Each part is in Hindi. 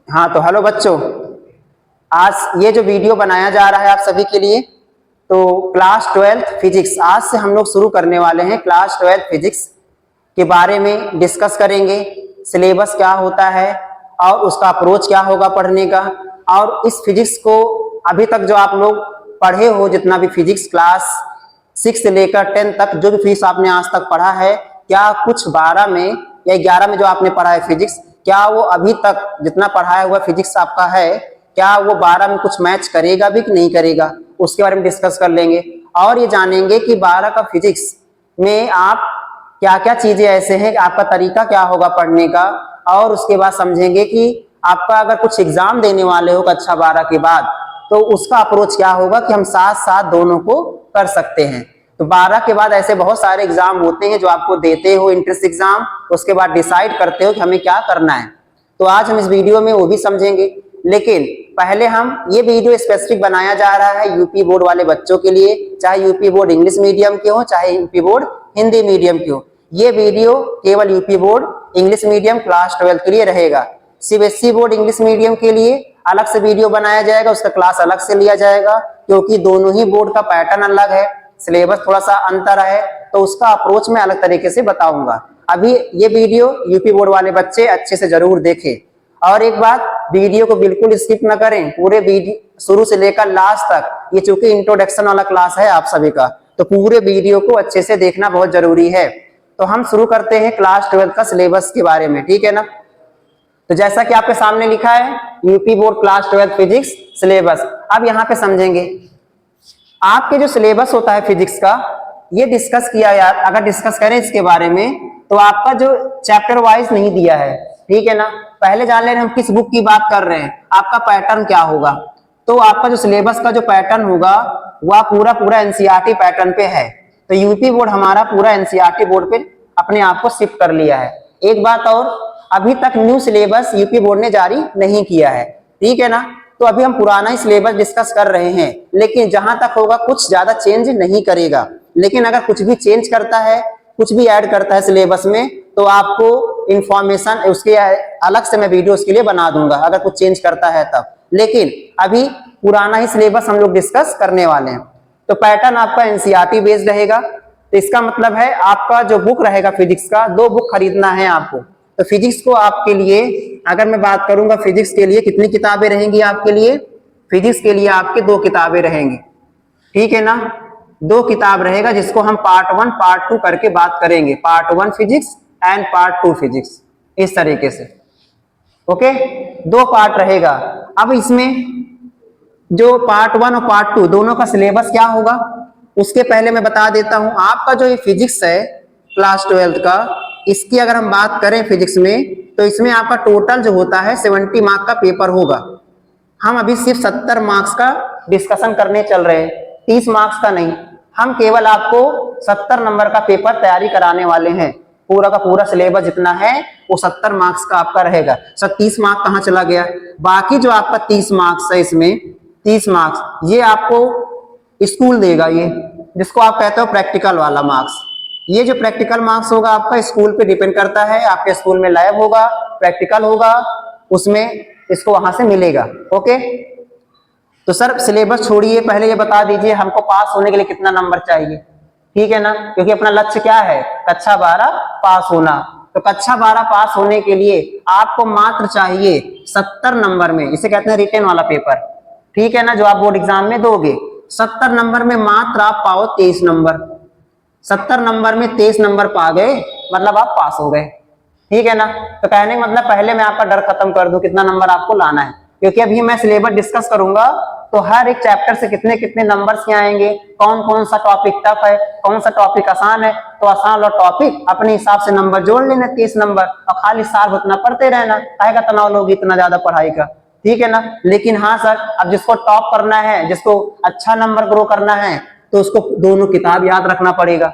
हाँ तो हेलो बच्चों, आज ये जो वीडियो बनाया जा रहा है आप सभी के लिए, तो क्लास 12th फिजिक्स आज से हम लोग शुरू करने वाले हैं। क्लास 12th फिजिक्स के बारे में डिस्कस करेंगे। सिलेबस क्या होता है और उसका अप्रोच क्या होगा पढ़ने का, और इस फिजिक्स को अभी तक जो आप लोग पढ़े हो, जितना भी फिजिक्स क्लास 6 से लेकर 10 तक जो भी फिजिक्स आपने आज तक पढ़ा है, क्या कुछ 12 में या 11 में जो आपने पढ़ा है फिजिक्स, क्या वो अभी तक जितना पढ़ाया हुआ फिजिक्स आपका है, क्या वो 12 में कुछ मैच करेगा भी कि नहीं करेगा, उसके बारे में डिस्कस कर लेंगे। और ये जानेंगे कि 12 का फिजिक्स में आप क्या क्या चीजें ऐसे हैं, आपका तरीका क्या होगा पढ़ने का, और उसके बाद समझेंगे कि आपका अगर कुछ एग्जाम देने वाले हो कक्षा 12 के बाद, तो उसका अप्रोच क्या होगा कि हम साथ साथ दोनों को कर सकते हैं। तो 12 के बाद ऐसे बहुत सारे एग्जाम होते हैं जो आपको देते हो इंट्रेंस एग्जाम, उसके बाद डिसाइड करते हो कि हमें क्या करना है। तो आज हम इस वीडियो में वो भी समझेंगे, लेकिन पहले हम ये वीडियो स्पेसिफिक बनाया जा रहा है यूपी बोर्ड वाले बच्चों के लिए, चाहे यूपी बोर्ड इंग्लिश मीडियम के हो चाहे यूपी बोर्ड हिंदी मीडियम के हो। ये वीडियो केवल UP board English medium class 12 के लिए रहेगा। सीबीएसई बोर्ड इंग्लिश मीडियम के लिए अलग से वीडियो बनाया जाएगा, उसका क्लास अलग से लिया जाएगा, क्योंकि दोनों ही बोर्ड का पैटर्न अलग है, सिलेबस थोड़ा सा अंतर है, तो उसका अप्रोच मैं अलग तरीके से बताऊंगा। अभी ये वीडियो यूपी बोर्ड वाले बच्चे अच्छे से जरूर देखें। और एक बात, वीडियो को बिल्कुल स्किप न करें, पूरे वीडियो शुरू से लेकर लास्ट तक, ये चूंकि इंट्रोडक्शन वाला क्लास है आप सभी का, तो पूरे वीडियो को अच्छे से देखना बहुत जरूरी है। तो हम शुरू करते हैं क्लास 12 का सिलेबस के बारे में, ठीक है ना। तो जैसा कि आपके सामने लिखा है UP board class 12 physics syllabus. अब यहाँ पे समझेंगे आपके जो सिलेबस होता है फिजिक्स का, ये डिस्कस किया यार, अगर डिस्कस करें इसके बारे में, तो आपका जो चैप्टर वाइज नहीं दिया है, ठीक है ना। पहले जान ले रहे हम किस बुक की बात कर रहे हैं, आपका पैटर्न क्या होगा। तो आपका जो सिलेबस का जो पैटर्न होगा वह पूरा पूरा एनसीईआरटी पैटर्न पे है। तो यूपी बोर्ड हमारा पूरा एनसीईआरटी बोर्ड पे अपने आप को शिफ्ट कर लिया है। एक बात और, अभी तक न्यू सिलेबस यूपी बोर्ड ने जारी नहीं किया है, ठीक है ना। तो अभी हम पुराना ही सिलेबस डिस्कस कर रहे हैं, लेकिन जहां तक होगा कुछ ज्यादा चेंज नहीं करेगा। लेकिन अगर कुछ भी चेंज करता है, कुछ भी ऐड करता है सिलेबस में, तो आपको इंफॉर्मेशन उसके अलग से मैं वीडियो उसके लिए बना दूंगा, अगर कुछ चेंज करता है तब। लेकिन अभी पुराना ही सिलेबस हम लोग डिस्कस करने वाले हैं। तो पैटर्न आपका एनसीईआरटी बेस्ड रहेगा। तो इसका मतलब है आपका जो बुक रहेगा फिजिक्स का, 2 बुक खरीदना है आपको। तो फिजिक्स को आपके लिए, अगर मैं बात करूंगा फिजिक्स के लिए कितनी किताबें रहेंगी आपके लिए, फिजिक्स के लिए आपके 2 किताबें रहेंगी, ठीक है ना। 2 किताब रहेगा, जिसको हम पार्ट 1 पार्ट 2 करके बात करेंगे, part 1 physics and part 2 physics, इस तरीके से। ओके, 2 पार्ट रहेगा। अब इसमें जो पार्ट 1 और पार्ट 2 दोनों का सिलेबस क्या होगा, उसके पहले मैं बता देता हूं। आपका जो ये फिजिक्स है क्लास 12 का, इसकी अगर हम बात करें फिजिक्स में, तो इसमें आपका टोटल जो होता है 70 मार्क का पेपर होगा। हम अभी सिर्फ 70 मार्क्स का डिस्कशन करने चल रहे हैं, 30 मार्क्स का नहीं। हम केवल आपको 70 नंबर का पेपर तैयारी कराने वाले हैं। पूरा का पूरा सिलेबस जितना है वो 70 मार्क्स का आपका रहेगा। सर 30 मार्क्स कहाँ चला गया? बाकी जो आपका 30 मार्क्स है, इसमें 30 मार्क्स ये आपको स्कूल देगा, ये जिसको आप कहते हो प्रैक्टिकल वाला मार्क्स। ये जो प्रैक्टिकल मार्क्स होगा आपका स्कूल पे डिपेंड करता है, आपके स्कूल में लैब होगा, प्रैक्टिकल होगा, उसमें इसको वहां से मिलेगा। ओके, तो सर सिलेबस छोड़िए, पहले ये बता दीजिए हमको पास होने के लिए कितना नंबर चाहिए, ठीक है ना। क्योंकि अपना लक्ष्य क्या है, कक्षा 12 पास होना। तो कक्षा 12 पास होने के लिए आपको मात्र चाहिए 70 नंबर में, इसे कहते हैं रिटेन वाला पेपर, ठीक है ना, जो आप बोर्ड एग्जाम में दोगे। 70 नंबर में मात्र आप पाओ 23 नंबर। 70 नंबर में 23 नंबर पा गए, मतलब आप पास हो गए, ठीक है ना। तो कहने का मतलब पहले मैं आपका डर खत्म कर दूं कितना नंबर आपको लाना है, क्योंकि अभी मैं सिलेबस डिस्कस करूंगा, तो हर एक चैप्टर से कितने कितने नंबर्स के आएंगे, कौन कौन सा टॉपिक टफ है, कौन सा टॉपिक आसान है, तो आसान वाला टॉपिक अपने हिसाब से नंबर जोड़ लेना 30 नंबर, और खाली साल उतना पढ़ते रहना, काहे का तनाव लोगे इतना ज्यादा पढ़ाई का, ठीक है ना। लेकिन हाँ सर, अब जिसको टॉप करना है, जिसको अच्छा नंबर ग्रो करना है, तो उसको दोनों किताब याद रखना पड़ेगा,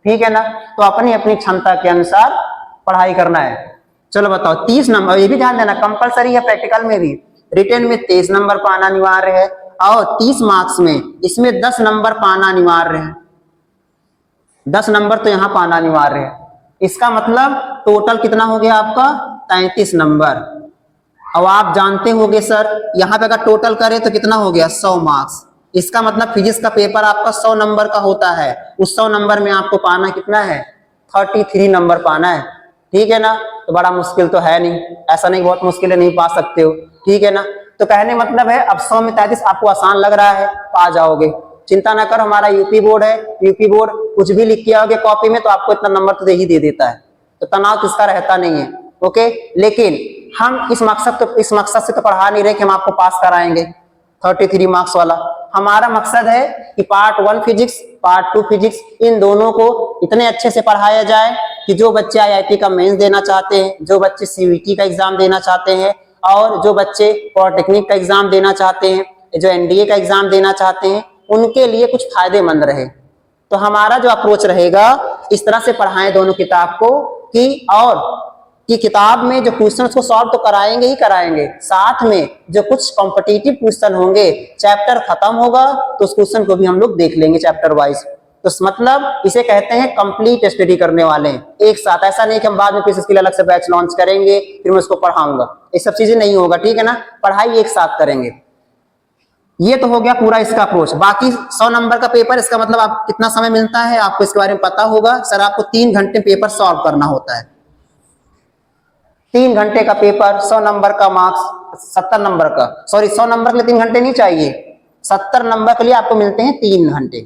ठीक है ना। तो अपनी अपनी क्षमता के अनुसार पढ़ाई करना है। चलो बताओ, 30 नंबर, ये भी ध्यान देना कंपलसरी है प्रैक्टिकल में भी, रिटेन में 23 नंबर पाना अनिवार्य है, और 30 मार्क्स में इसमें 10 नंबर पाना अनिवार्य है। 10 नंबर तो यहां पाना अनिवार्य है। इसका मतलब टोटल कितना हो गया आपका, 33 नंबर। अब आप जानते होंगे सर, यहाँ पे अगर टोटल करें तो कितना हो गया 100 मार्क्स। इसका मतलब फिजिक्स का पेपर आपका 100 नंबर का होता है। उस 100 नंबर में आपको पाना कितना है 33 नंबर पाना है। ठीक है ना, तो बड़ा मुश्किल तो है नहीं, ऐसा नहीं बहुत मुश्किल है नहीं पा सकते हो। ठीक है ना, तो कहने मतलब है अब 100 में 33 आपको आसान लग रहा है, पा जाओगे, चिंता ना करो। हमारा यूपी बोर्ड है, यूपी बोर्ड कुछ भी लिख के आओगे कॉपी में तो आपको इतना नंबर तो दे देता है, तो तनाव किसका रहता नहीं है। ओके, लेकिन हम इस मकसद से तो पढ़ा नहीं रहे कि हम आपको पास कराएंगे 33 मार्क्स वाला। हमारा मकसद है कि पार्ट 1 फिजिक्स, पार्ट 2 फिजिक्स, इन दोनों को इतने अच्छे से पढ़ाया जाए कि जो बच्चे आईआईटी का मेंस देना चाहते हैं, जो बच्चे सीयूईटी का एग्जाम देना चाहते हैं, और जो बच्चे पॉलिटेक्निक का एग्जाम देना चाहते हैं, जो एनडीए का एग्जाम देना चाहते हैं, उनके लिए कुछ फायदेमंद रहे। तो हमारा जो अप्रोच रहेगा, इस तरह से पढ़ाएं दोनों किताब को कि किताब में जो क्वेश्चन को सॉल्व तो कराएंगे ही कराएंगे, साथ में जो कुछ कॉम्पिटिटिव क्वेश्चन होंगे, चैप्टर खत्म होगा तो उस क्वेश्चन को भी हम लोग देख लेंगे चैप्टर वाइज। तो मतलब इसे कहते हैं कंप्लीट स्टडी करने वाले हैं एक साथ। ऐसा नहीं कि हम बाद में फिर इसके लिए अलग से बैच लॉन्च करेंगे फिर मैं उसको पढ़ाऊंगा, ये सब चीजें नहीं होगा। ठीक है ना, पढ़ाई एक साथ करेंगे। ये तो हो गया पूरा इसका अप्रोच। बाकी 100 नंबर का पेपर, इसका मतलब आप कितना समय मिलता है आपको इसके बारे में पता होगा। सर आपको 3 घंटे पेपर सॉल्व करना होता है, 3 घंटे का पेपर, 100 नंबर का मार्क्स, 70 नंबर का, सॉरी 100 नंबर के लिए 3 घंटे नहीं चाहिए, 70 नंबर के लिए आपको मिलते हैं 3 घंटे।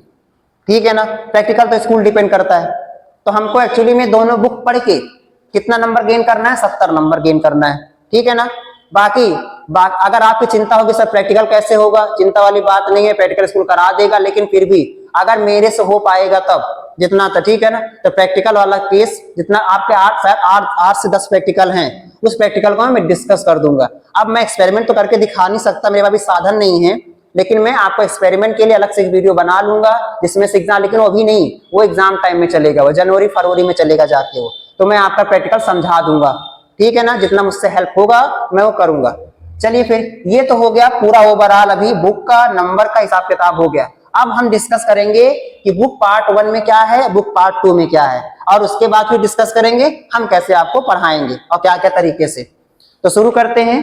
ठीक है ना, प्रैक्टिकल तो स्कूल डिपेंड करता है। तो हमको एक्चुअली में दोनों बुक पढ़ के कितना नंबर गेन करना है, 70 नंबर गेन करना है। ठीक है ना, बाकी अगर आपकी चिंता होगी सर प्रैक्टिकल कैसे होगा, चिंता वाली बात नहीं है, प्रैक्टिकल स्कूल करा देगा, लेकिन फिर भी अगर मेरे से हो पाएगा तब जितना, तो ठीक है ना। तो प्रैक्टिकल वाला केस जितना आपके 8 से 10 प्रैक्टिकल हैं, उस प्रैक्टिकल को मैं डिस्कस कर दूंगा। अब मैं एक्सपेरिमेंट तो करके दिखा नहीं सकता, मेरे पास भी साधन नहीं है, लेकिन मैं आपको एक्सपेरिमेंट के लिए अलग से एक वीडियो बना लूंगा जिसमें से एग्जाम, लेकिन वो अभी नहीं, वो एग्जाम टाइम में चलेगा, वो जनवरी फरवरी में चलेगा जाके वो, तो मैं आपका प्रैक्टिकल समझा दूंगा। ठीक है ना, जितना मुझसे हेल्प होगा मैं वो करूंगा। चलिए फिर ये तो हो गया पूरा ओवरऑल, अभी बुक का नंबर का हिसाब किताब हो गया। अब हम डिस्कस करेंगे कि बुक पार्ट 1 में क्या है, बुक पार्ट 2 में क्या है, और उसके बाद फिर डिस्कस करेंगे हम कैसे आपको पढ़ाएंगे और क्या क्या तरीके से। तो शुरू करते हैं।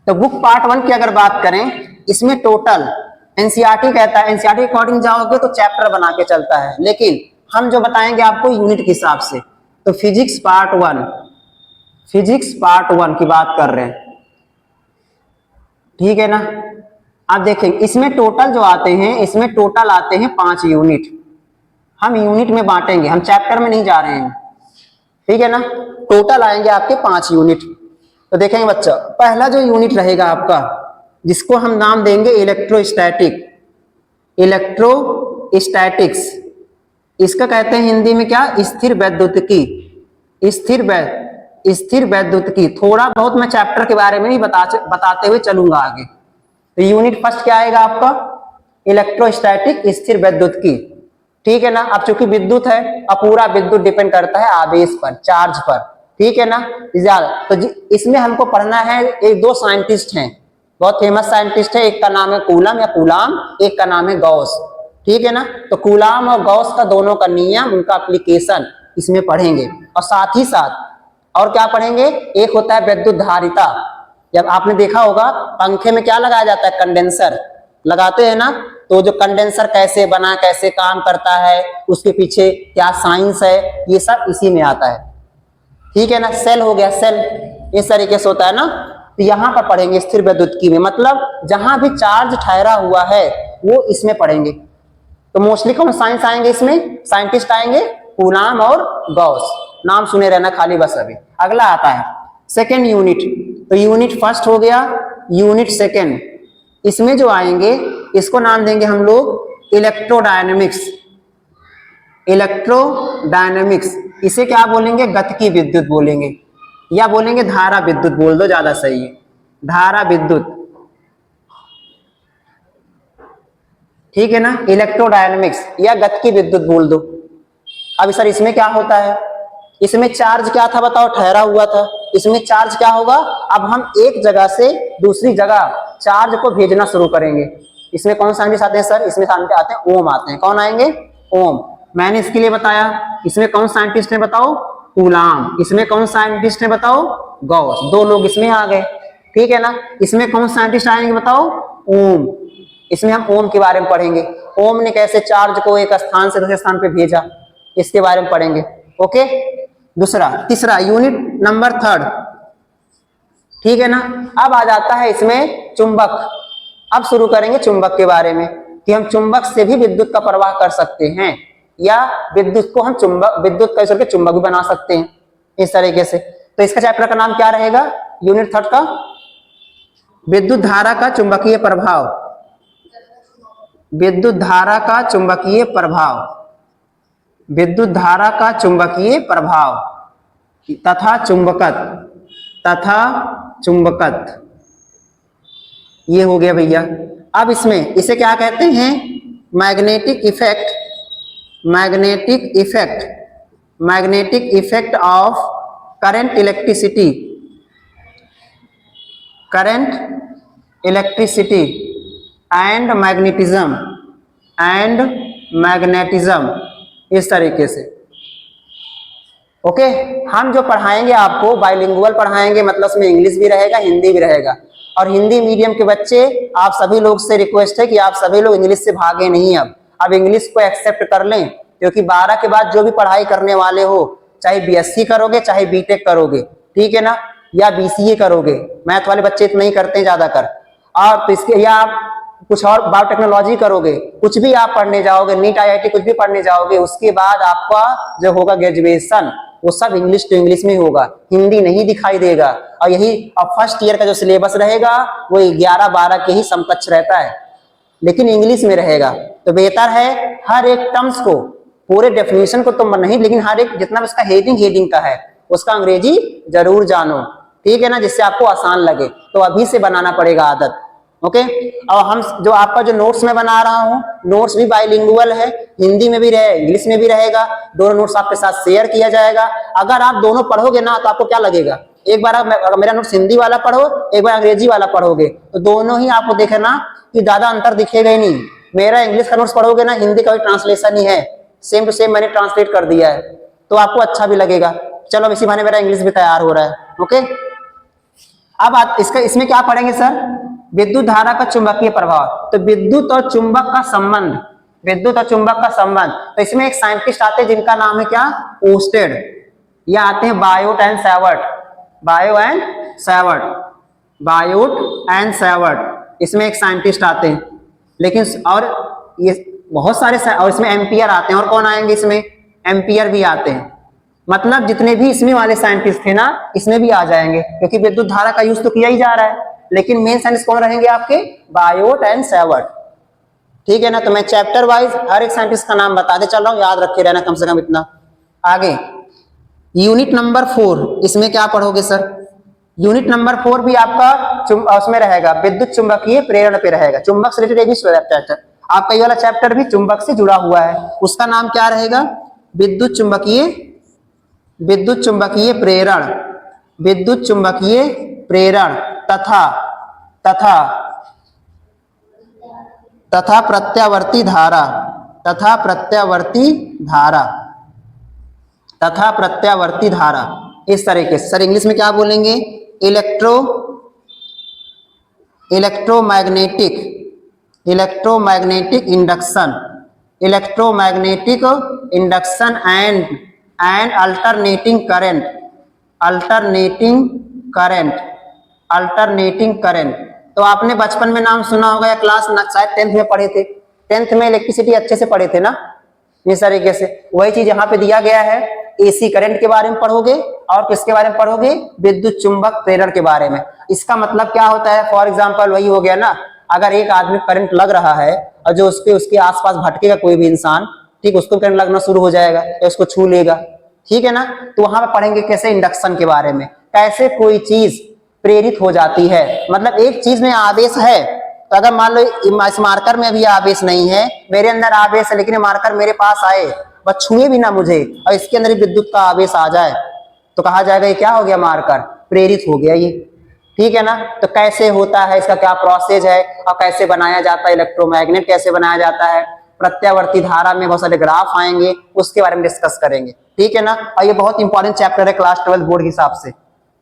तो बुक पार्ट 1 की अगर बात करें, इसमें टोटल एनसीईआरटी कहता है, एनसीईआरटी के अकॉर्डिंग जाओगे तो चैप्टर बना के चलता है, लेकिन हम जो बताएंगे आपको यूनिट के हिसाब से। तो फिजिक्स पार्ट 1 की बात कर रहे हैं। ठीक है ना, आप देखेंगे इसमें टोटल जो आते हैं, इसमें टोटल आते हैं 5 यूनिट। हम यूनिट में बांटेंगे, हम चैप्टर में नहीं जा रहे हैं। ठीक है ना, टोटल आएंगे आपके 5 यूनिट। तो देखेंगे बच्चा, पहला जो यूनिट रहेगा आपका, जिसको हम नाम देंगे इलेक्ट्रोस्टैटिक्स। इसका कहते हैं हिंदी में क्या, स्थिर वैद्युतिकी। थोड़ा बहुत मैं चैप्टर के बारे में भी बताते हुए चलूंगा आगे। तो यूनिट फर्स्ट क्या आएगा आपका, इलेक्ट्रोस्टैटिक, स्थिर वैद्युतिकी। ठीक है ना, अब चूंकि विद्युत है, अब पूरा विद्युत डिपेंड करता है आवेश पर, चार्ज पर। ठीक है ना, ज्यादा तो इसमें हमको पढ़ना है, एक 2 साइंटिस्ट हैं, बहुत फेमस साइंटिस्ट है, एक का नाम है कूलम या कूलाम, एक का नाम है गॉस। ठीक है ना, तो कूलाम और गॉस का दोनों का नियम, उनका एप्लीकेशन इसमें पढ़ेंगे, और साथ ही साथ और क्या पढ़ेंगे, एक होता है विद्युत धारिता। जब आपने देखा होगा पंखे में क्या लगाया जाता है, कंडेंसर लगाते हैं ना, तो जो कंडेंसर कैसे बना, कैसे काम करता है, उसके पीछे क्या साइंस है, ये सब इसी में आता है। ठीक है ना, सेल हो गया, सेल इस तरीके से होता है ना। तो यहाँ पर पढ़ेंगे स्थिर वैद्युतिकी में, मतलब जहां भी चार्ज ठहरा हुआ है वो इसमें पढ़ेंगे। तो मोस्टली कौन साइंस आएंगे इसमें, साइंटिस्ट आएंगे कूलाम और गॉस, नाम सुने रहना खाली बस। अभी अगला आता है सेकेंड यूनिट। तो यूनिट फर्स्ट हो गया, यूनिट सेकेंड, इसमें जो आएंगे इसको नाम देंगे हम लोग इलेक्ट्रोडायनेमिक्स। इसे क्या बोलेंगे, गतिकी विद्युत बोलेंगे, या बोलेंगे धारा विद्युत बोल दो, ज्यादा सही है, धारा विद्युत। ठीक है ना, इलेक्ट्रोडायनेमिक्स या गतिकी विद्युत बोल दो। अब सर इसमें क्या होता है, इसमें चार्ज क्या था बताओ, ठहरा हुआ था, इसमें चार्ज क्या होगा, अब हम एक जगह से दूसरी जगह चार्ज को भेजना शुरू करेंगे। इसमें कौन साइंटिस्ट आते हैं सर, इसमें साइंटिस्ट आते हैं ओम आते हैं। कौन आएंगे, ओम। मैंने इसके लिए बताया, इसमें कौन साइंटिस्ट है बताओ, कूलाम। इसमें कौन साइंटिस्ट है बताओ, गॉस। 2 लोग इसमें आ गए। ठीक है ना। इसमें कौन साइंटिस्ट आएंगे बताओ? ओम। इसमें हम ओम के बारे में पढ़ेंगे, ओम ने कैसे चार्ज को एक स्थान से दूसरे स्थान पे भेजा, इसके बारे में पढ़ेंगे। ओके, तीसरा यूनिट नंबर 3, ठीक है ना। अब आ जाता है इसमें चुंबक। अब शुरू करेंगे चुंबक के बारे में कि हम चुंबक से भी विद्युत का प्रवाह कर सकते हैं, या विद्युत को हम विद्युत का करके चुंबक भी बना सकते हैं इस तरीके से। तो इसका चैप्टर का नाम क्या रहेगा यूनिट 3 का? विद्युत धारा का चुंबकीय प्रभाव। विद्युत धारा का चुंबकीय प्रभाव, विद्युत धारा का चुंबकीय प्रभाव तथा चुंबकत्व, ये हो गया भैया। अब इसमें इसे क्या कहते हैं? Magnetic effect of current electricity and magnetism, इस तरीके से। ओके, हम जो पढ़ाएंगे आपको बाइलिंगुअल पढ़ाएंगे, मतलब उसमें इंग्लिश भी रहेगा हिंदी भी रहेगा। और हिंदी मीडियम के बच्चे आप सभी लोग से रिक्वेस्ट है कि आप सभी लोग इंग्लिश से भागे नहीं। अब इंग्लिश को एक्सेप्ट कर लें, क्योंकि 12 के बाद जो भी पढ़ाई करने वाले हो, चाहे बीएससी करोगे चाहे बीटेक करोगे, ठीक है ना, या बीसीए करोगे, मैथ वाले बच्चे इतना ही करते हैं ज्यादातर, और तो इसके या आप कुछ और बायोटेक्नोलॉजी करोगे, कुछ भी आप पढ़ने जाओगे, नीट आईआईटी कुछ भी पढ़ने जाओगे, उसके बाद आपका जो होगा ग्रेजुएशन वो सब इंग्लिश टू इंग्लिश में होगा, हिंदी नहीं दिखाई देगा। और यही अब फर्स्ट ईयर का जो सिलेबस रहेगा वो 11-12 के ही समकक्ष रहता है, लेकिन इंग्लिश में रहेगा। तो बेहतर है हर एक टर्म्स को, पूरे डेफिनेशन को तो नहीं, लेकिन हर एक जितना उसका हेडिंग का है उसका अंग्रेजी जरूर जानो, ठीक है ना, जिससे आपको आसान लगे। तो अभी से बनाना पड़ेगा आदत। ओके, और हम जो आपका जो नोट्स में बना रहा हूँ, नोट्स भी बाइलिंगुअल है, हिंदी में भी रहे इंग्लिश में भी रहेगा, दोनों नोट्स आपके साथ शेयर किया जाएगा। अगर आप दोनों पढ़ोगे ना तो आपको क्या लगेगा, एक बार अगर मेरा नोट्स हिंदी वाला पढ़ो, एक बार अंग्रेजी वाला पढ़ोगे, तो दोनों ही आपको देखना कि ज्यादा अंतर दिखेगा ही नहीं। मेरा इंग्लिश का नोट्स पढ़ोगे ना, हिंदी का भी ट्रांसलेशन ही है, सेम टू सेम मैंने ट्रांसलेट कर दिया है, तो आपको अच्छा भी लगेगा। चलो इसी बहाने मेरा इंग्लिश भी तैयार हो रहा है। ओके, अब इसमें क्या पढ़ेंगे सर? विद्युत धारा का चुंबकीय प्रभाव। तो विद्युत और चुंबक का संबंध, विद्युत और चुंबक का संबंध। तो इसमें एक साइंटिस्ट आते हैं जिनका नाम है क्या? ओस्टेड, या आते हैं बायोट एंड सैवर्ट, इसमें एक साइंटिस्ट आते हैं। लेकिन और ये बहुत सारे, और इसमें एम्पियर आते हैं, और कौन आएंगे इसमें? एम्पियर भी आते हैं। मतलब जितने भी इसमें वाले साइंटिस्ट थे ना, इसमें भी आ जाएंगे, क्योंकि विद्युत धारा का यूज तो किया ही जा रहा है। लेकिन मेन साइंटिस्ट कौन रहेंगे आपके? बायोट एंड सैवर्ट, ठीक है ना। तो मैं चैप्टर वाइज हर एक साइंटिस्ट का नाम बताते चल रहा हूं, याद रखे रहना कम से कम इतना। आगे यूनिट नंबर 4, इसमें क्या पढ़ोगे सर? यूनिट नंबर 4 भी आपका उसमें रहेगा, विद्युत चुंबकीय प्रेरण पे रहेगा। चुंबक से रिलेटेड चैप्टर आपका, ये वाला चैप्टर भी चुंबक से जुड़ा हुआ है। उसका नाम क्या रहेगा? विद्युत चुंबकीय प्रेरण तथा प्रत्यावर्ती धारा, इस तरीके से। सर इंग्लिश में क्या बोलेंगे? Electromagnetic induction and alternating current. तो आपने बचपन में नाम सुना होगा, या क्लास शायद 10th में पढ़े थे। 10th में इलेक्ट्रिसिटी अच्छे से पढ़े थे ना, इस तरीके से। वही चीज यहाँ पे दिया गया है, एसी करंट के बारे में पढ़ोगे, और किसके बारे में पढ़ोगे? विद्युत चुंबक प्रेरण के बारे में। इसका मतलब क्या होता है? फॉर एग्जाम्पल वही हो गया ना, अगर एक आदमी करंट लग रहा है और जो उसके आसपास भटकेगा कोई भी इंसान, ठीक, उसको करंट लगना शुरू हो जाएगा या उसको छू लेगा, ठीक है ना। तो वहां पे पढ़ेंगे कैसे इंडक्शन के बारे में, कैसे कोई चीज प्रेरित हो जाती है। मतलब एक चीज में आवेश है, तो अगर मान लो इस मार्कर में अभी आवेश नहीं है, मेरे अंदर आवेश है, लेकिन मार्कर मेरे पास आए, वह छुए भी ना मुझे, और इसके अंदर विद्युत का आवेश आ जाए, तो कहा जाएगा ये क्या हो गया? मार्कर प्रेरित हो गया ये, ठीक है ना। तो कैसे होता है, इसका क्या प्रोसेस है, और कैसे बनाया जाता है, इलेक्ट्रोमैग्नेट कैसे बनाया जाता है, प्रत्यावर्ती धारा में बहुत सारे ग्राफ आएंगे, उसके बारे में डिस्कस करेंगे, ठीक है ना। और ये बहुत इंपॉर्टेंट चैप्टर है क्लास 12 बोर्ड के हिसाब से,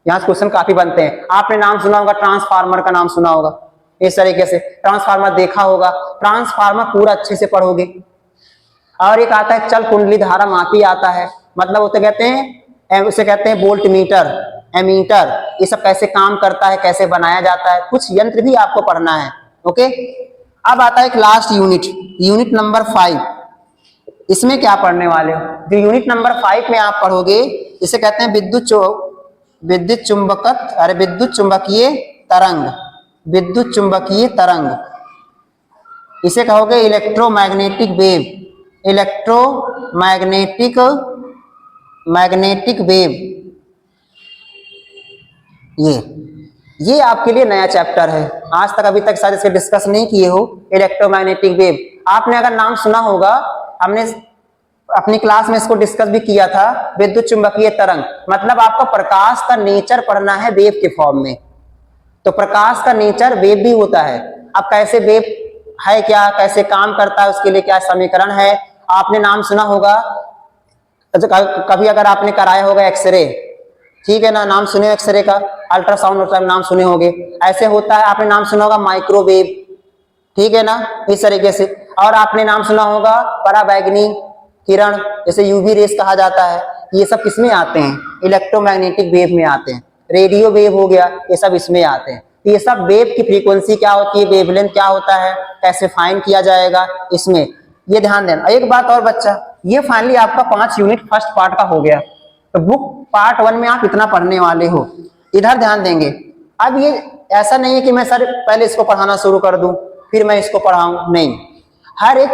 यहाँ से क्वेश्चन काफी बनते हैं। आपने नाम सुना होगा, ट्रांसफार्मर का नाम सुना होगा, इस तरीके से ट्रांसफार्मर देखा होगा, ट्रांसफार्मर पूरा अच्छे से पढ़ोगे। और एक आता है चल कुंडली धारा मापी आता है, मतलब उसे कहते हैं वोल्ट मीटर, एमीटर, ये सब कैसे काम करता है, कैसे बनाया जाता है, कुछ यंत्र भी आपको पढ़ना है। ओके, अब आता है लास्ट यूनिट नंबर 5। इसमें क्या पढ़ने वाले हो? जो यूनिट नंबर 5 में आप पढ़ोगे, इसे कहते हैं विद्युत चुंबकीय तरंग, इसे कहोगे इलेक्ट्रोमैग्नेटिक वेव। ये आपके लिए नया चैप्टर है, आज तक अभी तक शायद इसके डिस्कस नहीं किए हो। इलेक्ट्रोमैग्नेटिक वेव आपने अगर नाम सुना होगा, हमने अपनी क्लास में इसको डिस्कस भी किया था। विद्युत चुंबकीय तरंग मतलब आपका प्रकाश का नेचर पढ़ना है वेव के फॉर्म में। तो प्रकाश का नेचर वेव भी होता है। अब कैसे वेव है, क्या कैसे काम करता है, उसके लिए क्या समीकरण है, आपने नाम सुना होगा। कभी अगर आपने कराया होगा एक्सरे, ठीक है ना, नाम सुने एक्सरे का, अल्ट्रासाउंड होता है, नाम सुने होंगे। ऐसे होता है, आपने नाम सुना होगा माइक्रोवेव, ठीक है ना, इस तरीके से। और आपने नाम सुना होगा पराबैंगनी किरण, जैसे यूवी रेस कहा जाता है। ये सब किसमें आते हैं? इलेक्ट्रोमैग्नेटिक वेव में आते हैं। रेडियो वेव हो गया, ये सब इसमें आते हैं। ये सब वेव की फ्रीक्वेंसी क्या होती है, वेवलेंथ क्या होता है, कैसे फाइंड किया जाएगा, इसमें ये ध्यान देना। एक बात और बच्चा, ये फाइनली आपका 5 यूनिट फर्स्ट पार्ट का हो गया। तो बुक पार्ट 1 में आप इतना पढ़ने वाले हो, इधर ध्यान देंगे। अब ये ऐसा नहीं है कि मैं सर पहले इसको पढ़ाना शुरू कर दूं फिर मैं इसको पढ़ाऊं, नहीं। हर एक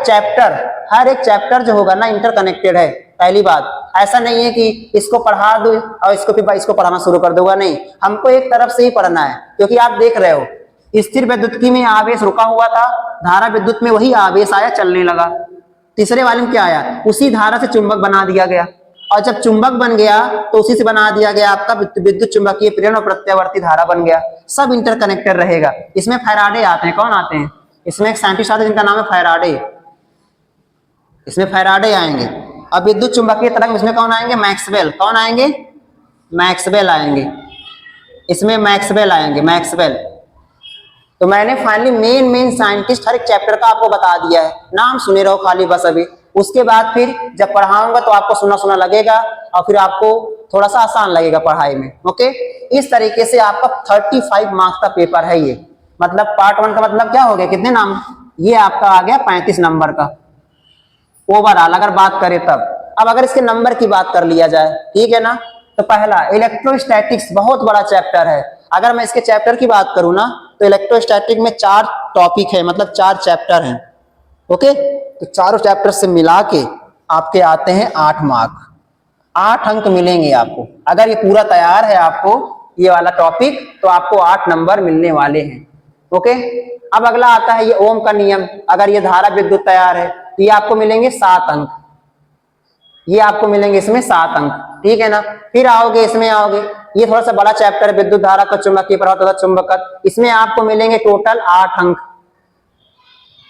चैप्टर जो होगा ना इंटरकनेक्टेड है। पहली बात, ऐसा नहीं है कि इसको पढ़ा दो और इसको पढ़ाना शुरू कर दूंगा, नहीं। हमको एक तरफ से ही पढ़ना है, क्योंकि आप देख रहे हो स्थिर विद्युत्की में आवेश रुका हुआ था, धारा विद्युत में वही आवेश आया, चलने लगा। तीसरे वाले में क्या आया, उसी धारा से चुंबक बना दिया गया, और जब चुंबक बन गया तो उसी से बना दिया गया आपका विद्युत चुंबकीय प्रेरण और प्रत्यावर्ती धारा बन गया। सब इंटरकनेक्टेड रहेगा। इसमें फैराडे आते हैं। कौन आते हैं? इसमें एक साइंटिस्ट आते हैं जिनका नाम है फैराडे, इसमें फैराडे आएंगे। अब विद्युत चुंबकीय तरंग इसमें कौन आएंगे? मैक्सवेल। कौन आएंगे? मैक्सवेल आएंगे। इसमें मैक्सवेल आएंगे, मैक्सवेल। तो मैंने फाइनली मेन साइंटिस्ट हर एक चैप्टर का आपको बता दिया है, नाम सुने रहो खाली बस अभी। उसके बाद फिर जब पढ़ाऊंगा तो आपको सुना लगेगा और फिर आपको थोड़ा सा आसान लगेगा पढ़ाई में। ओके, इस तरीके से आपका 35 मार्क्स का पेपर है ये। मतलब पार्ट 1 का मतलब क्या हो गया, कितने नाम, ये आपका आ गया 35 नंबर का ओवरऑल अगर बात करें तब। अब अगर इसके नंबर की बात कर लिया जाए, ठीक है ना, तो पहला इलेक्ट्रोस्टैटिक्स, बहुत बड़ा चैप्टर है। अगर मैं इसके चैप्टर की बात करूं ना, तो इलेक्ट्रोस्टैटिक में 4 टॉपिक है, मतलब 4 चैप्टर हैं। ओके, तो चारों चैप्टर से मिला के आपके आते हैं 8 मार्क, 8 अंक मिलेंगे आपको। अगर ये पूरा तैयार है आपको ये वाला टॉपिक, तो आपको 8 नंबर मिलने वाले हैं। ओके, अब अगला आता है ये ओम का नियम। अगर ये धारा विद्युत तैयार है तो ये आपको मिलेंगे 7 अंक, ये आपको मिलेंगे इसमें 7 अंक, ठीक है ना। फिर आओगे, इसमें आओगे, ये थोड़ा सा बड़ा चैप्टर है, विद्युत धारा का चुंबकीय प्रभाव तथा चुंबकत्व। इसमें आपको मिलेंगे टोटल 8 अंक,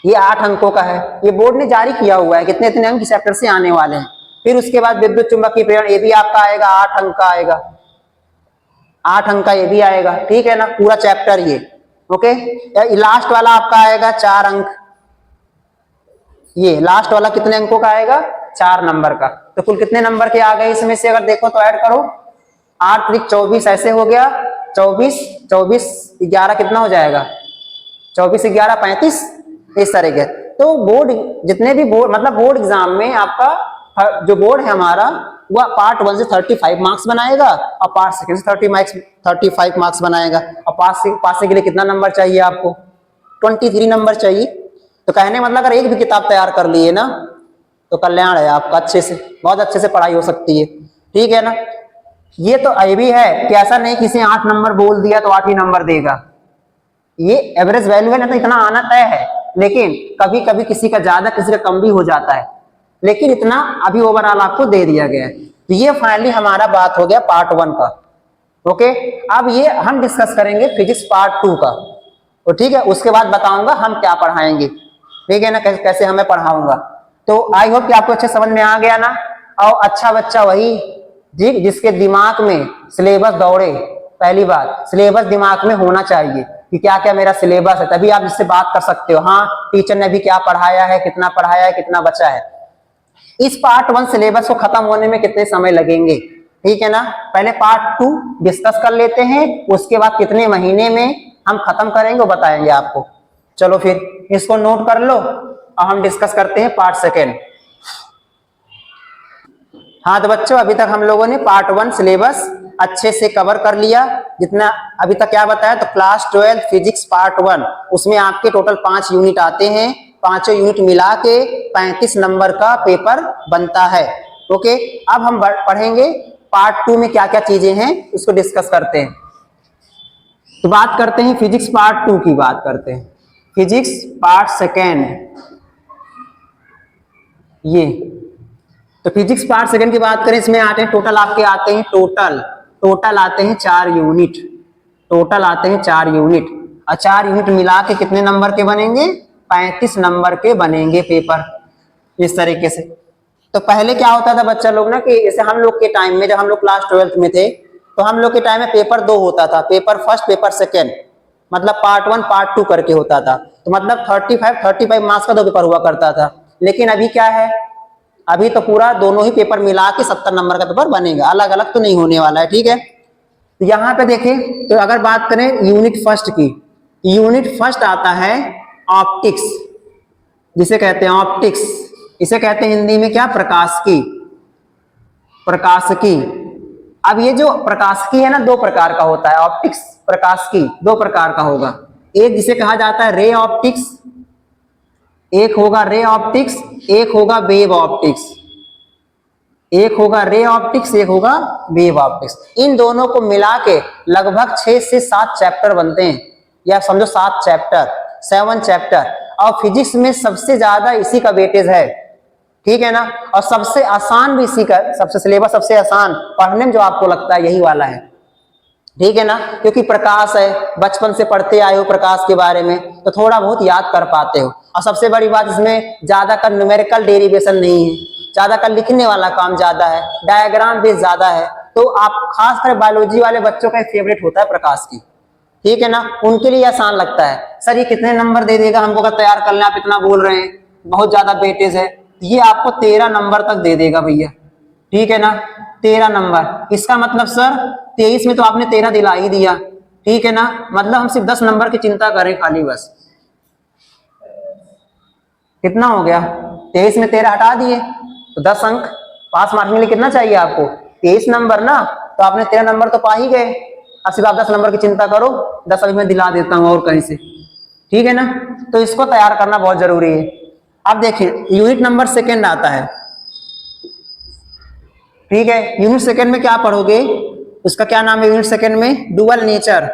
ये 8 अंकों का है। ये बोर्ड ने जारी किया हुआ है कितने इतने अंक इस चैप्टर से आने वाले हैं। फिर उसके बाद विद्युत चुंबकीय प्रेरण, ये भी आपका आएगा 8 अंक का आएगा, 8 अंक का ये भी आएगा, ठीक है ना, पूरा चैप्टर ये। ओके, लास्ट वाला आपका आएगा 4 अंक, ये लास्ट वाला कितने अंकों का आएगा? 4 नंबर का। तो कुल कितने नंबर के आ गए इसमें से अगर देखो तो ऐड करो, 8 × 24 ऐसे हो गया, 24 11 कितना हो जाएगा, 24 11 35, इस तरह के। तो बोर्ड जितने भी बोर्ड मतलब बोर्ड एग्जाम में आपका जो बोर्ड है हमारा, वह पार्ट 1 से 35 मार्क्स बनाएगा और पार्ट 2 से 35 मार्क्स बनाएगा। और पास के लिए कितना नंबर चाहिए आपको? 23 नंबर चाहिए। तो कहने मतलब अगर एक भी किताब तैयार कर लिए ना तो कल्याण है आपका, अच्छे से, बहुत अच्छे से पढ़ाई हो सकती है, ठीक है ना। ये तो ये भी है कि ऐसा नहीं किसी 8 नंबर बोल दिया तो 8 ही नंबर देगा, ये एवरेज वैल्यू है ना, तो इतना आना तय है। लेकिन कभी कभी किसी का ज्यादा किसी का कम भी हो जाता है, लेकिन इतना अभी ओवरऑल आपको दे दिया गया है। तो ये फाइनली हमारा बात हो गया पार्ट 1 का। ओके, अब ये हम डिस्कस करेंगे फिजिक्स पार्ट 2 का, तो ठीक है, उसके बाद बताऊंगा हम क्या पढ़ाएंगे, ठीक है ना, कैसे हमें पढ़ाऊंगा। तो आई होप कि आपको अच्छे समझ में आ गया ना। और अच्छा बच्चा वही जिसके दिमाग में सिलेबस दौड़े, पहली बात सिलेबस दिमाग में होना चाहिए कि क्या क्या मेरा सिलेबस है, तभी आप इससे बात कर सकते हो। हाँ, टीचर ने अभी क्या पढ़ाया है, कितना बचा है। इस पार्ट 1 सिलेबस को खत्म होने में कितने समय लगेंगे, ठीक है ना। पहले पार्ट 2 डिस्कस कर लेते हैं, उसके बाद कितने महीने में हम खत्म करेंगे वो बताएंगे आपको। चलो फिर इसको नोट कर लो और हम डिस्कस करते हैं पार्ट 2। हाँ तो बच्चों, अभी तक हम लोगों ने पार्ट 1 सिलेबस अच्छे से कवर कर लिया। जितना अभी तक क्या बताया, तो क्लास 12 फिजिक्स पार्ट 1, उसमें आपके टोटल 5 यूनिट आते हैं। पांचों यूनिट मिला के 35 नंबर का पेपर बनता है। ओके, अब हम पढ़ेंगे पार्ट 2 में क्या क्या चीजें हैं, उसको डिस्कस करते हैं। तो बात करते हैं फिजिक्स पार्ट 2 की, बात करते हैं फिजिक्स पार्ट 2। ये तो फिजिक्स पार्ट 2 की बात करें, इसमें आते हैं टोटल आपके आते हैं टोटल आते हैं 4 यूनिट। टोटल आते हैं 4 यूनिट और 4 यूनिट मिला के कितने नंबर के बनेंगे, 35 नंबर के बनेंगे पेपर, इस तरीके से। तो पहले क्या होता था बच्चा लोग ना, कि जैसे हम लोग के टाइम में, जब हम लोग क्लास 12 में थे, तो हम लोग के टाइम में पेपर 2 होता था, पेपर फर्स्ट पेपर सेकेंड, मतलब पार्ट 1 पार्ट 2 करके होता था। तो मतलब 35 मार्क्स का 2 पेपर हुआ करता था। लेकिन अभी क्या है, अभी तो पूरा दोनों ही पेपर मिला के 70 नंबर का पेपर बनेगा, अलग अलग तो नहीं होने वाला है, ठीक है। तो यहाँ पे देखें, तो अगर बात करें यूनिट फर्स्ट की, यूनिट फर्स्ट आता है ऑप्टिक्स, जिसे कहते हैं ऑप्टिक्स, इसे कहते हैं हिंदी में क्या, प्रकाशिकी। प्रकाशिकी। अब ये जो प्रकाशिकी है ना, 2 प्रकार का होता है, ऑप्टिक्स प्रकाशिकी 2 प्रकार का होगा। एक जिसे कहा जाता है रे ऑप्टिक्स, एक होगा रे ऑप्टिक्स, एक होगा वेव ऑप्टिक्स। एक होगा रे ऑप्टिक्स, एक होगा वेव ऑप्टिक्स। इन दोनों को मिला के लगभग 6 से 7 चैप्टर बनते हैं, या समझो 7 चैप्टर। और फिजिक्स में सबसे ज्यादा इसी का वेटेज है, ठीक है ना। और सबसे आसान भी इसी का, सबसे सिलेबस सबसे आसान पढ़ने में जो आपको लगता है यही वाला है, ठीक है ना। क्योंकि प्रकाश है, बचपन से पढ़ते आए हो प्रकाश के बारे में, तो थोड़ा बहुत याद कर पाते हो। और सबसे बड़ी बात, इसमें ज्यादा का न्यूमेरिकल डेरिवेशन नहीं है, ज्यादा का लिखने वाला काम ज्यादा है, डायग्राम बेस ज्यादा है। तो आप खासकर बायोलॉजी वाले बच्चों का फेवरेट होता है प्रकाश की, ठीक है ना। उनके लिए आसान लगता है, सर ये कितने नंबर दे देगा हमको अगर तैयार कर लें, आप इतना बोल रहे हैं, बहुत ज्यादा वेटेज है। ये आपको 13 नंबर तक दे देगा भैया, ठीक है ना। 13 नंबर, इसका मतलब सर 23 में तो आपने 13 दिला ही दिया, ठीक है ना। मतलब हम सिर्फ 10 नंबर की चिंता करें खाली, बस कितना हो गया, 23 में 13 हटा दिए तो 10 अंक पास मार्क के लिए कितना चाहिए आपको, 23 नंबर ना। तो आपने 13 नंबर तो पा ही गए, अब सिर्फ आप 10 नंबर की चिंता करो, 10 अभी मैं दिला देता हूँ और कहीं से, ठीक है ना। तो इसको तैयार करना बहुत जरूरी है। अब देखिए यूनिट नंबर 2 आता है, ठीक है। यूनिट 2 में क्या पढ़ोगे, उसका क्या नाम है यूनिट 2 में, डुअल नेचर,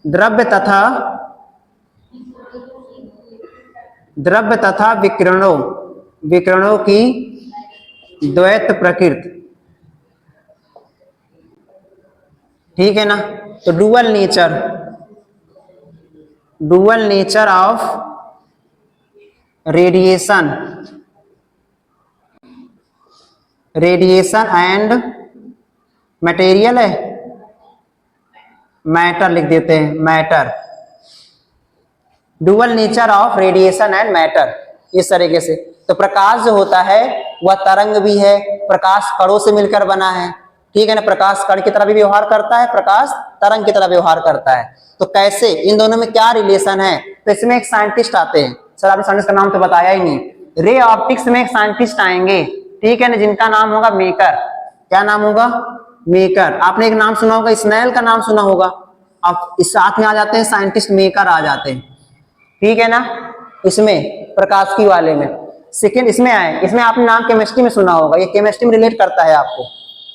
द्रव्य तथा विकिरणों की द्वैत प्रकृति, ठीक है ना। तो dual nature of radiation and material है, मैटर लिख देते हैं, matter, dual nature of radiation and matter, इस तरीके से। तो प्रकाश जो होता है वह तरंग भी है, प्रकाश कणों से मिलकर बना है, ठीक है ना। प्रकाश कण की तरह भी व्यवहार करता है, प्रकाश तरंग की तरह व्यवहार करता है। तो कैसे, इन दोनों में क्या रिलेशन है। तो इसमें एक साइंटिस्ट आते हैं, सर आपने साइंटिस्ट का नाम तो बताया ही नहीं। रे ऑप्टिक्स में एक साइंटिस्ट आएंगे, ठीक है ना, जिनका नाम होगा मेकर। क्या नाम होगा, मेकर। आपने एक नाम सुना होगा, स्नेल का नाम सुना होगा। अब इस साथ में आ जाते हैं साइंटिस्ट मेकर आ जाते हैं, ठीक है ना। इसमें प्रकाशिकी वाले में सेकेंड इसमें आए, इसमें आपने नाम केमिस्ट्री में सुना होगा, ये केमिस्ट्री में रिलेट करता है आपको,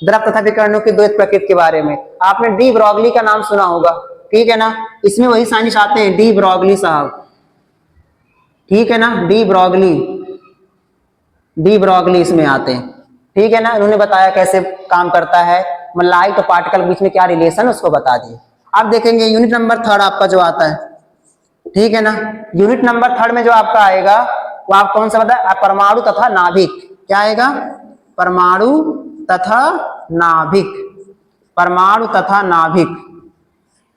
द्रव तथा विकिरणों की द्वैत प्रकृति के बारे में। आपने डी ब्रॉगली का नाम सुना होगा, ठीक है ना। इसमें वही साइंटिस्ट आते हैं, डी ब्रॉगली साहब, ठीक है ना। डी ब्रॉगली इसमें आते हैं, ठीक है ना। उन्होंने बताया कैसे काम करता है, लाइट और पार्टिकल के बीच में क्या रिलेशन है उसको बता दिए। अब देखेंगे यूनिट नंबर 3 आपका जो आता है, ठीक है ना। यूनिट नंबर 3 में जो आपका आएगा वो आप कौन सा बताया, परमाणु तथा नाभिक। क्या आएगा, परमाणु तथा नाभिक, परमाणु तथा नाभिक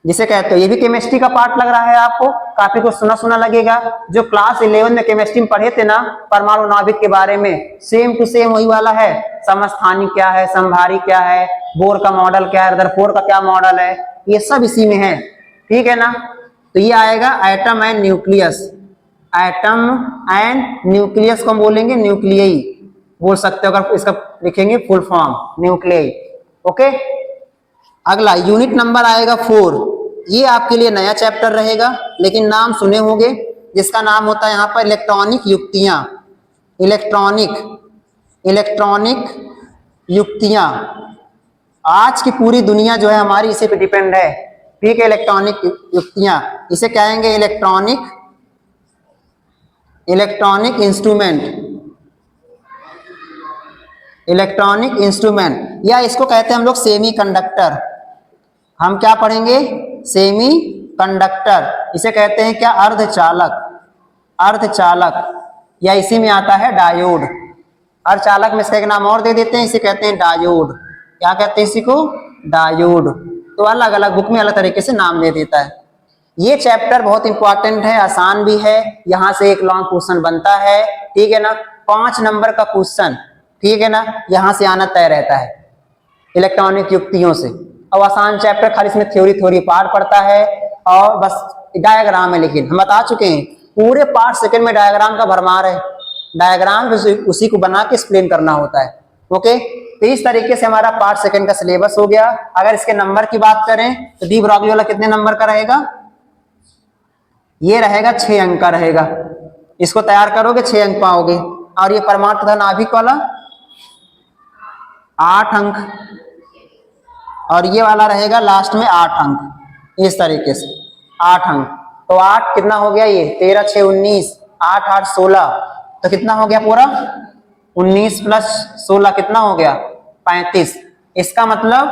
जिसे कहते हो। ये भी केमिस्ट्री का पार्ट लग रहा है आपको, काफी कुछ सुना सुना लगेगा। जो क्लास 11 में केमिस्ट्री में पढ़े थे ना परमाणु नाभिक के बारे में, सेम टू सेम वही वाला है। समस्थानिक क्या है, समभारी क्या है, बोर का मॉडल क्या है, रदरफोर्ड का क्या मॉडल है, ये सब इसी में है, ठीक है ना। तो ये आएगा atom and nucleus. Atom and nucleus को हम बोलेंगे न्यूक्लियई बोल सकते हो, अगर इसका लिखेंगे फुल फॉर्म न्यूक्लियई। ओके, अगला यूनिट नंबर आएगा 4। ये आपके लिए नया चैप्टर रहेगा, लेकिन नाम सुने होंगे, जिसका नाम होता है यहाँ पर इलेक्ट्रॉनिक युक्तियां। इलेक्ट्रॉनिक युक्तियां। आज की पूरी दुनिया जो है हमारी इसी पे डिपेंड है, ठीक है। इलेक्ट्रॉनिक युक्तियां, इसे कहेंगे इलेक्ट्रॉनिक इंस्ट्रूमेंट, या इसको कहते हैं हम लोग सेमी कंडक्टर। हम क्या पढ़ेंगे, सेमी कंडक्टर। इसे कहते हैं क्या, अर्धचालक, या इसी में आता है डायोड। अर्धचालक में इसका एक नाम और दे देते हैं, इसे कहते हैं डायोड। क्या कहते हैं इसी को, डायोड। तो अलग अलग बुक में अलग तरीके से नाम दे देता है। ये चैप्टर बहुत इंपॉर्टेंट है, आसान भी है, यहां से एक लॉन्ग क्वेश्चन बनता है, ठीक है ना। 5 नंबर का क्वेश्चन, ठीक है ना, यहां से आना तय रहता है इलेक्ट्रॉनिक युक्तियों से। अब आसान चैप्टर, खाली इसमें थ्योरी पार्ट पड़ता है और बस डायग्राम है। लेकिन हम बता चुके हैं पूरे पार्ट सेकंड में डायग्राम का भरमार है, डायग्राम उसी को बना के एक्सप्लेन करना होता है। ओके, तो इस तरीके से हमारा पार्ट सेकंड का सिलेबस हो गया। अगर इसके नंबर की बात करें तो डी ब्रॉगली वाला कितने नंबर का रहेगा, ये रहेगा 6 अंक का रहेगा। इसको तैयार करोगे 6 अंक पाओगे। और ये परमाणु तथा नाभिक वाला 8 अंक, और ये वाला रहेगा लास्ट में 8 अंक। इस तरीके से 8 अंक, तो 8 कितना हो गया, ये 13 6 19, 8 8 16, तो कितना हो गया पूरा 19 प्लस 16 कितना हो गया 35। इसका मतलब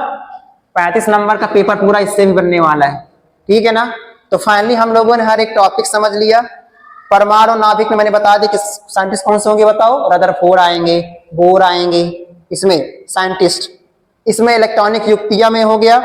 35 नंबर का पेपर पूरा इससे भी बनने वाला है, ठीक है ना। तो फाइनली हम लोगों ने हर एक टॉपिक समझ लिया। परमाणु नाभिक में मैंने बता दिया कि साइंटिस्ट कौन से होंगे, बताओ। रदरफोर्ड आएंगे, बोर आएंगे इसमें साइंटिस्ट। इसमें इलेक्ट्रॉनिक युक्तियां में हो गया,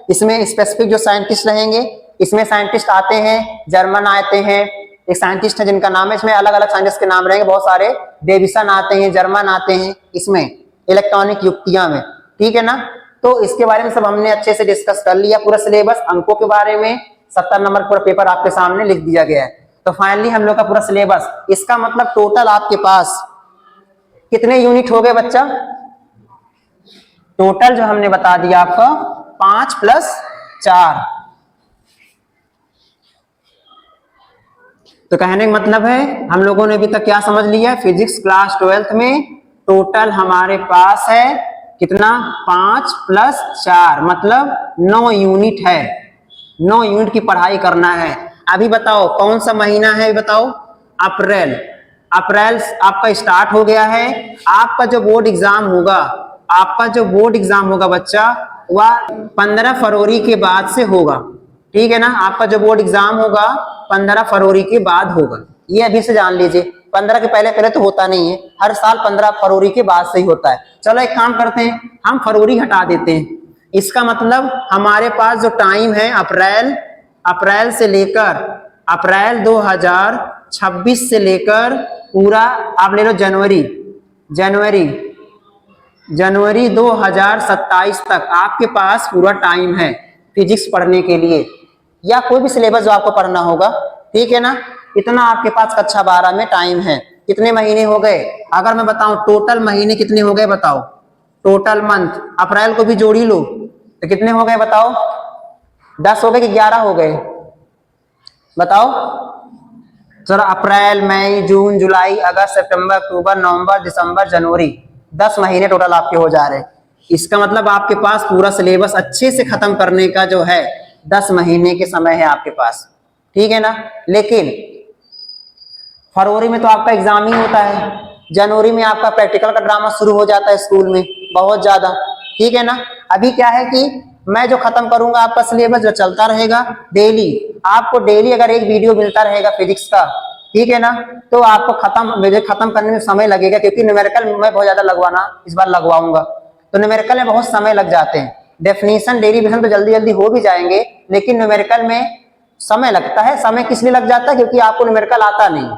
इसमें स्पेसिफिक जो साइंटिस्ट रहेंगे, इसमें साइंटिस्ट आते हैं, जर्मन आते हैं, एक साइंटिस्ट है जिनका नाम है, इसमें अलग अलग साइंटिस्ट के नाम रहेंगे बहुत सारे, डेविसन आते हैं, जर्मन आते हैं इसमें इलेक्ट्रॉनिक युक्तियां में, ठीक है ना। तो इसके बारे में सब हमने अच्छे से डिस्कस कर लिया। पूरा सिलेबस, अंकों के बारे में 70 नंबर पूरा पेपर आपके सामने लिख दिया गया है। तो फाइनली हम लोग का पूरा सिलेबस, इसका मतलब टोटल आपके पास कितने यूनिट हो गए बच्चा, टोटल जो हमने बता दिया आपका 5 + 4। तो कहने का मतलब है हम लोगों ने अभी तक क्या समझ लिया, फिजिक्स क्लास 12th में टोटल हमारे पास है कितना, 5 + 4 मतलब 9 यूनिट है। 9 यूनिट की पढ़ाई करना है। अभी बताओ कौन सा महीना है, बताओ। अप्रैल आपका स्टार्ट हो गया है। आपका जो बोर्ड एग्जाम होगा बच्चा, वह 15 फरवरी के बाद से होगा, ठीक है ना। आपका जो बोर्ड एग्जाम होगा 15 फरवरी के बाद होगा, ये अभी से जान लीजिए। 15 के पहले तो होता नहीं है, हर साल 15 फरवरी के बाद से ही होता है। चलो एक काम करते हैं, हम फरवरी हटा देते हैं। इसका मतलब हमारे पास जो टाइम है अप्रैल से लेकर, अप्रैल 2026 से लेकर पूरा आप ले लो जनवरी 2027 तक आपके पास पूरा टाइम है फिजिक्स पढ़ने के लिए, या कोई भी सिलेबस जो आपको पढ़ना होगा, ठीक है ना। इतना आपके पास कक्षा 12 में टाइम है। कितने महीने हो गए, अगर मैं बताऊं टोटल महीने कितने हो गए, बताओ। टोटल मंथ, अप्रैल को भी जोड़ी लो तो कितने हो गए बताओ, 10 हो गए कि 11 हो गए, बताओ। चलो अप्रैल, मई, जून, जुलाई, अगस्त, सितंबर, अक्टूबर, नवंबर, दिसंबर, जनवरी, 10 महीने टोटल आपके हो जा रहे हैं। इसका मतलब आपके पास पूरा सिलेबस अच्छे से खत्म करने का जो है 10 महीने के समय है आपके पास, ठीक है ना। लेकिन फरवरी में तो आपका एग्जाम ही होता है, जनवरी में आपका प्रैक्टिकल का ड्रामा शुरू हो जाता है स्कूल में बहुत ज्यादा, ठीक है ना। अभी क्या है कि मैं जो खत्म करूंगा आपका सिलेबस जो चलता रहेगा डेली, आपको डेली अगर एक वीडियो मिलता रहेगा फिजिक्स का, ठीक है ना, तो आपको खत्म करने में समय लगेगा, क्योंकि न्यूमेरिकल मैं बहुत ज्यादा इस बार लगवाऊंगा, तो न्यूमेरिकल में बहुत समय लग जाते हैं। डेफिनेशन डेरिवेशन तो जल्दी जल्दी हो भी जाएंगे, लेकिन न्यूमेरिकल में समय लगता है। समय किस लिए लग जाता है? क्योंकि आपको न्यूमेरिकल आता नहीं,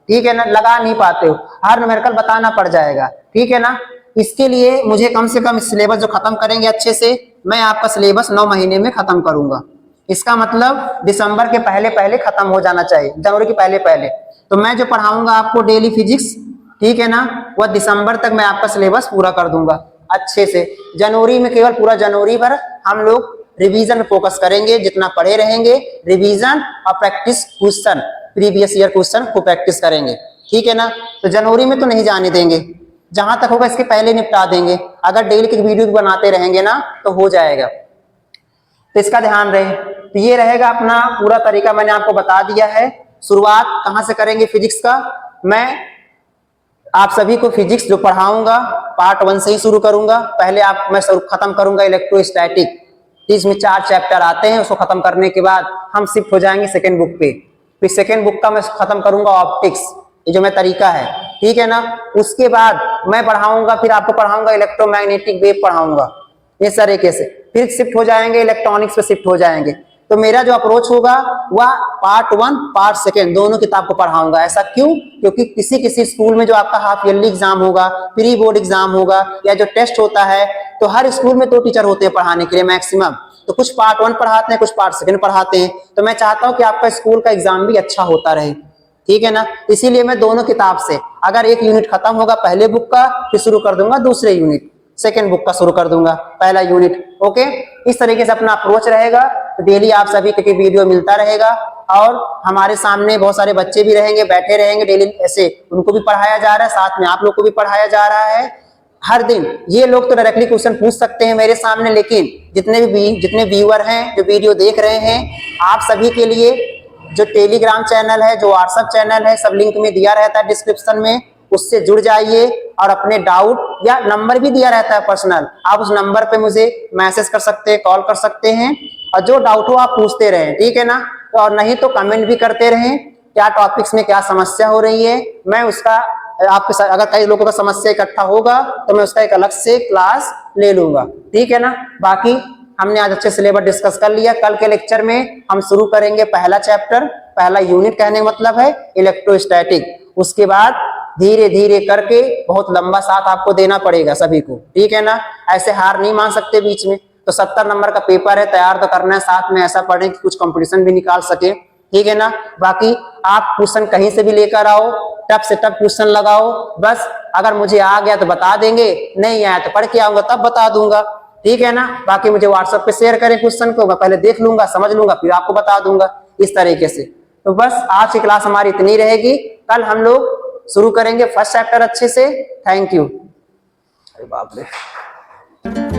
ठीक है ना, लगा नहीं पाते हो, हर न्यूमेरिकल बताना पड़ जाएगा, ठीक है ना। इसके लिए मुझे कम से कम सिलेबस जो खत्म करेंगे अच्छे से, मैं आपका सिलेबस 9 महीने में खत्म करूंगा। इसका मतलब दिसंबर के पहले पहले खत्म हो जाना चाहिए, जनवरी के पहले पहले। तो मैं जो पढ़ाऊंगा आपको डेली फिजिक्स, ठीक है ना, वह दिसंबर तक मैं आपका सिलेबस पूरा कर दूंगा अच्छे से। जनवरी में केवल पूरा जनवरी भर हम लोग रिवीजन में फोकस करेंगे, जितना पढ़े रहेंगे रिवीजन और practice question, previous year question को प्रैक्टिस करेंगे, ठीक है ना। तो जनवरी में तो नहीं जाने देंगे, जहां तक होगा इसके पहले निपटा देंगे। अगर डेली की वीडियो बनाते रहेंगे ना तो हो जाएगा, तो इसका ध्यान रहे। तो ये रहेगा अपना पूरा तरीका, मैंने आपको बता दिया है। शुरुआत कहां से करेंगे फिजिक्स का? मैं आप सभी को फिजिक्स जो पढ़ाऊंगा पार्ट 1 से ही शुरू करूंगा। पहले मैं खत्म करूंगा इलेक्ट्रोस्टैटिक, इसमें 4 चैप्टर आते हैं। उसको खत्म करने के बाद हम शिफ्ट हो जाएंगे सेकेंड बुक पे। फिर सेकेंड बुक का मैं खत्म करूंगा ऑप्टिक्स, ये जो मैं तरीका है, ठीक है ना। उसके बाद मैं पढ़ाऊंगा, फिर आपको पढ़ाऊंगा इलेक्ट्रोमैग्नेटिक वेव पढ़ाऊंगा, इस तरीके से। फिर शिफ्ट हो जाएंगे इलेक्ट्रॉनिक्स पे शिफ्ट हो जाएंगे। तो मेरा जो अप्रोच होगा वह पार्ट 1 पार्ट 2 दोनों किताब को पढ़ाऊंगा। ऐसा क्यों? क्योंकि किसी किसी स्कूल में जो आपका हाफ ईयरली एग्जाम होगा, प्री बोर्ड एग्जाम होगा, या जो टेस्ट होता है, तो हर स्कूल में 2 टीचर होते हैं पढ़ाने के लिए मैक्सिमम। तो कुछ पार्ट 1 पढ़ाते हैं, कुछ पार्ट 2 पढ़ाते हैं। तो मैं चाहता हूं कि आपका स्कूल का एग्जाम भी अच्छा होता रहे, ठीक है ना। इसीलिए मैं दोनों किताब से, अगर एक यूनिट खत्म होगा पहले बुक का, फिर शुरू कर दूंगा दूसरे यूनिट, सेकेंड बुक का शुरू कर दूंगा पहला यूनिट, ओके। इस तरीके से अपना अप्रोच रहेगा। तो डेली आप सभी के वीडियो मिलता रहेगा, और हमारे सामने बहुत सारे बच्चे भी रहेंगे, बैठे रहेंगे डेली, ऐसे उनको भी पढ़ाया जा रहा है, साथ में आप लोग को भी पढ़ाया जा रहा है हर दिन। ये लोग तो डायरेक्टली क्वेश्चन पूछ सकते हैं मेरे सामने, लेकिन जितने व्यूअर हैं जो वीडियो देख रहे हैं, आप सभी के लिए जो टेलीग्राम चैनल है, जो व्हाट्सएप चैनल है, सब लिंक में दिया रहता है डिस्क्रिप्शन में, उससे जुड़ जाइए। और अपने डाउट, या नंबर भी दिया रहता है पर्सनल, आप उस नंबर पे मुझे मैसेज कर सकते हैं, कॉल कर सकते हैं, और जो डाउट हो आप पूछते रहें, ठीक है ना। और नहीं तो कमेंट भी करते रहें, क्या टॉपिक्स में क्या समस्या हो रही है, मैं उसका आपके साथ, अगर कई लोगों का समस्या इकट्ठा होगा तो मैं उसका एक अलग से क्लास ले लूंगा, ठीक है ना। बाकी हमने आज अच्छे सिलेबस डिस्कस कर लिया। कल के लेक्चर में हम शुरू करेंगे पहला चैप्टर, पहला यूनिट, कहने का मतलब है इलेक्ट्रोस्टैटिक। उसके बाद धीरे धीरे करके बहुत लंबा साथ आपको देना पड़ेगा सभी को, ठीक है ना। ऐसे हार नहीं मान सकते बीच में। तो 70 नंबर का पेपर है, तैयार तो करना है, साथ में ऐसा पढ़ें कि कुछ कंपटीशन भी निकाल सके, ठीक है ना। बाकी आप क्वेश्चन कहीं से भी लेकर आओ, टफ से टफ क्वेश्चन लगाओ, बस अगर मुझे आ गया तो बता देंगे, नहीं आया तो पढ़ के आऊंगा तब बता दूंगा, ठीक है ना। बाकी मुझे व्हाट्सएप पे शेयर करें क्वेश्चन को, मैं पहले देख लूंगा, समझ लूंगा, फिर आपको बता दूंगा, इस तरीके से। तो बस आज की क्लास हमारी इतनी रहेगी। कल हम लोग शुरू करेंगे फर्स्ट चैप्टर अच्छे से। Thank you. अरे बाप रे।